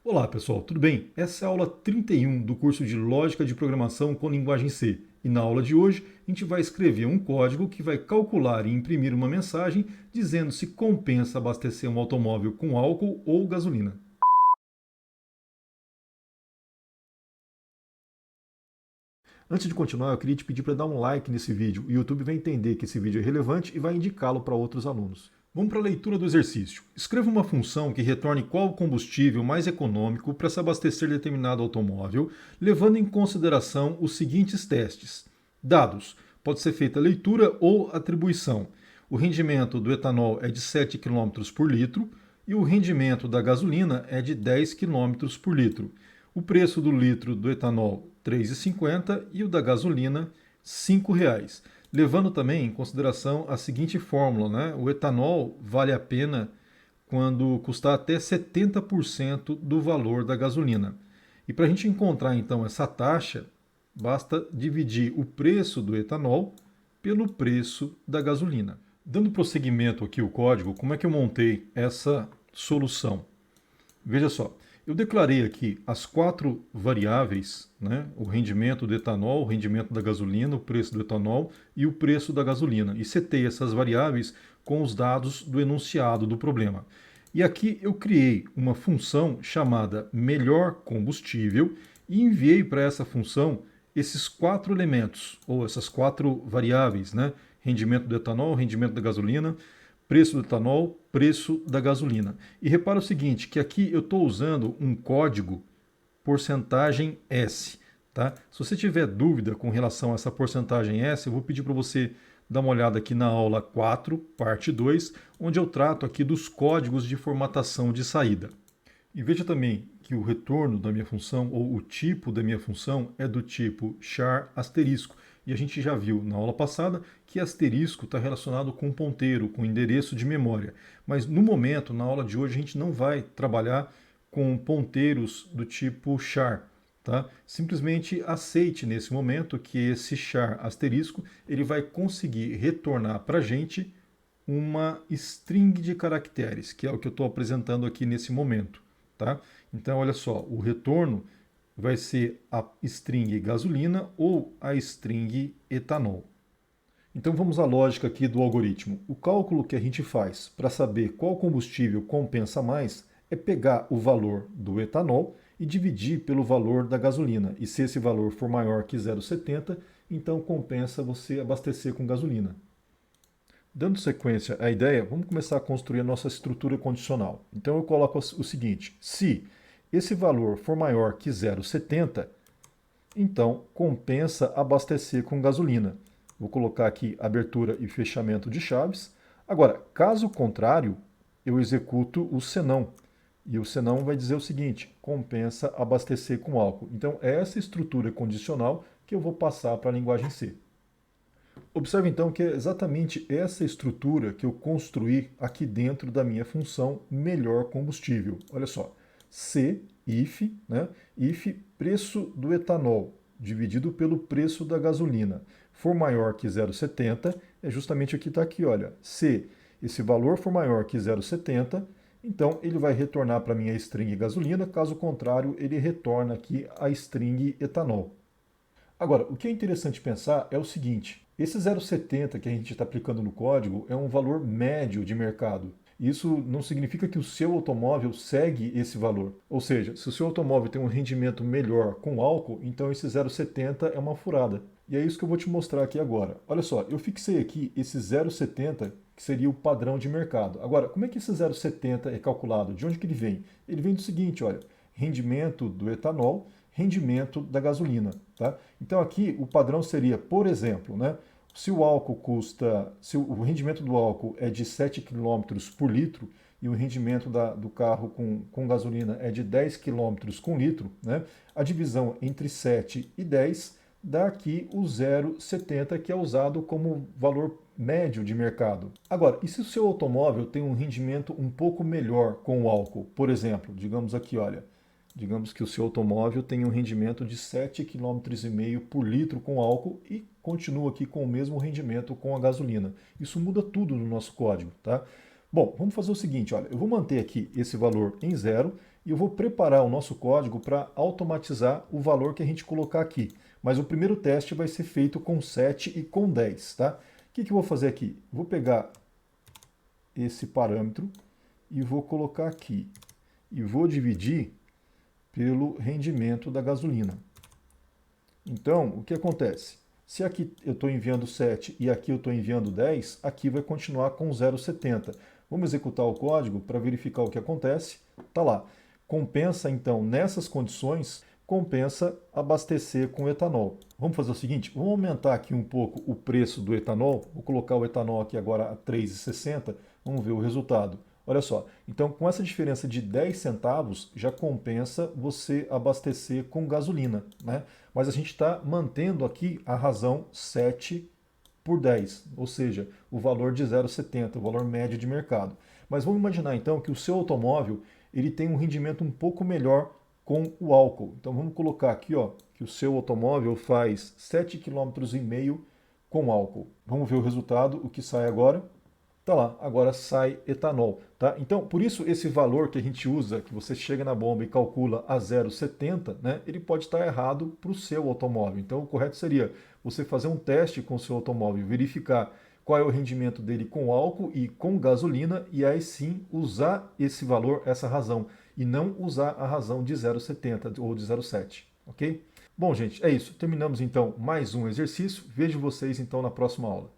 Olá pessoal, tudo bem? Essa é a aula 31 do curso de Lógica de Programação com Linguagem C. E na aula de hoje a gente vai escrever um código que vai calcular e imprimir uma mensagem dizendo se compensa abastecer um automóvel com álcool ou gasolina. Antes de continuar, eu queria te pedir para dar um like nesse vídeo. O YouTube vai entender que esse vídeo é relevante e vai indicá-lo para outros alunos. Vamos para a leitura do exercício. Escreva uma função que retorne qual o combustível mais econômico para se abastecer determinado automóvel, levando em consideração os seguintes testes. Dados. Pode ser feita leitura ou atribuição. O rendimento do etanol é de 7 km por litro e o rendimento da gasolina é de 10 km por litro. O preço do litro do etanol, R$ 3,50 e o da gasolina, R$ 5,00. Levando também em consideração a seguinte fórmula, né? O etanol vale a pena quando custar até 70% do valor da gasolina. E para a gente encontrar então essa taxa, basta dividir o preço do etanol pelo preço da gasolina. Dando prosseguimento aqui o código, como é que eu montei essa solução? Veja só, eu declarei aqui as quatro variáveis, né? O rendimento do etanol, o rendimento da gasolina, o preço do etanol e o preço da gasolina. E setei essas variáveis com os dados do enunciado do problema. E aqui eu criei uma função chamada melhor combustível e enviei para essa função esses quatro elementos, ou essas quatro variáveis, né? Rendimento do etanol, rendimento da gasolina, preço do etanol, preço da gasolina. E repara o seguinte, que aqui eu estou usando um código porcentagem S. Tá? Se você tiver dúvida com relação a essa porcentagem S, eu vou pedir para você dar uma olhada aqui na aula 4, parte 2, onde eu trato aqui dos códigos de formatação de saída. E veja também que o retorno da minha função, ou o tipo da minha função, é do tipo char asterisco. E a gente já viu na aula passada que asterisco está relacionado com ponteiro, com endereço de memória. Mas no momento, na aula de hoje, a gente não vai trabalhar com ponteiros do tipo char. Tá? Simplesmente aceite nesse momento que esse char asterisco ele vai conseguir retornar para a gente uma string de caracteres, que é o que eu estou apresentando aqui nesse momento. Tá? Então, olha só, o retorno vai ser a string gasolina ou a string etanol. Então vamos à lógica aqui do algoritmo. O cálculo que a gente faz para saber qual combustível compensa mais é pegar o valor do etanol e dividir pelo valor da gasolina. E se esse valor for maior que 0,70, então compensa você abastecer com gasolina. Dando sequência à ideia, vamos começar a construir a nossa estrutura condicional. Então eu coloco o seguinte, se esse valor for maior que 0,70, então compensa abastecer com gasolina. Vou colocar aqui abertura e fechamento de chaves. Agora, caso contrário, eu executo o senão. E o senão vai dizer o seguinte, compensa abastecer com álcool. Então é essa estrutura condicional que eu vou passar para a linguagem C. Observe então que é exatamente essa estrutura que eu construí aqui dentro da minha função melhor combustível. Olha só, C, if, né? If preço do etanol dividido pelo preço da gasolina for maior que 0,70, é justamente o que está aqui, olha. Se esse valor for maior que 0,70, então ele vai retornar para mim a string gasolina, caso contrário, ele retorna aqui a string etanol. Agora, o que é interessante pensar é o seguinte, esse 0,70 que a gente está aplicando no código é um valor médio de mercado. Isso não significa que o seu automóvel segue esse valor. Ou seja, se o seu automóvel tem um rendimento melhor com álcool, então esse 0,70 é uma furada. E é isso que eu vou te mostrar aqui agora. Olha só, eu fixei aqui esse 0,70, que seria o padrão de mercado. Agora, como é que esse 0,70 é calculado? De onde que ele vem? Ele vem do seguinte, olha, rendimento do etanol, rendimento da gasolina. Tá? Então aqui o padrão seria, por exemplo, né, se o álcool custa, se o rendimento do álcool é de 7 km por litro e o rendimento do carro com gasolina é de 10 km com litro, né, a divisão entre 7 e 10 dá aqui o 0,70 que é usado como valor médio de mercado. Agora, e se o seu automóvel tem um rendimento um pouco melhor com o álcool? Por exemplo, digamos aqui, olha, digamos que o seu automóvel tem um rendimento de 7,5 km por litro com álcool e continua aqui com o mesmo rendimento com a gasolina. Isso muda tudo no nosso código, tá? Bom, vamos fazer o seguinte, olha, eu vou manter aqui esse valor em zero e eu vou preparar o nosso código para automatizar o valor que a gente colocar aqui. Mas o primeiro teste vai ser feito com 7 e com 10, tá? O que eu vou fazer aqui? Vou pegar esse parâmetro e vou colocar aqui. E vou dividir pelo rendimento da gasolina. Então, o que acontece? Se aqui eu estou enviando 7 e aqui eu estou enviando 10, aqui vai continuar com 0,70. Vamos executar o código para verificar o que acontece. Está lá. Compensa, então, nessas condições, compensa abastecer com etanol. Vamos fazer o seguinte, vamos aumentar aqui um pouco o preço do etanol. Vou colocar o etanol aqui agora a 3,60. Vamos ver o resultado. Olha só, então com essa diferença de 10 centavos já compensa você abastecer com gasolina, né? Mas a gente está mantendo aqui a razão 7 por 10, ou seja, o valor de 0,70, o valor médio de mercado. Mas vamos imaginar então que o seu automóvel ele tem um rendimento um pouco melhor com o álcool. Então vamos colocar aqui, ó, que o seu automóvel faz 7,5 km com álcool. Vamos ver o resultado, o que sai agora. Tá lá, agora sai etanol, tá? Então, por isso esse valor que a gente usa, que você chega na bomba e calcula a 0,70, né? Ele pode estar errado para o seu automóvel. Então, o correto seria você fazer um teste com o seu automóvel, verificar qual é o rendimento dele com álcool e com gasolina, e aí sim usar esse valor, essa razão, e não usar a razão de 0,70 ou de 0,7, ok? Bom, gente, é isso. Terminamos então mais um exercício. Vejo vocês então na próxima aula.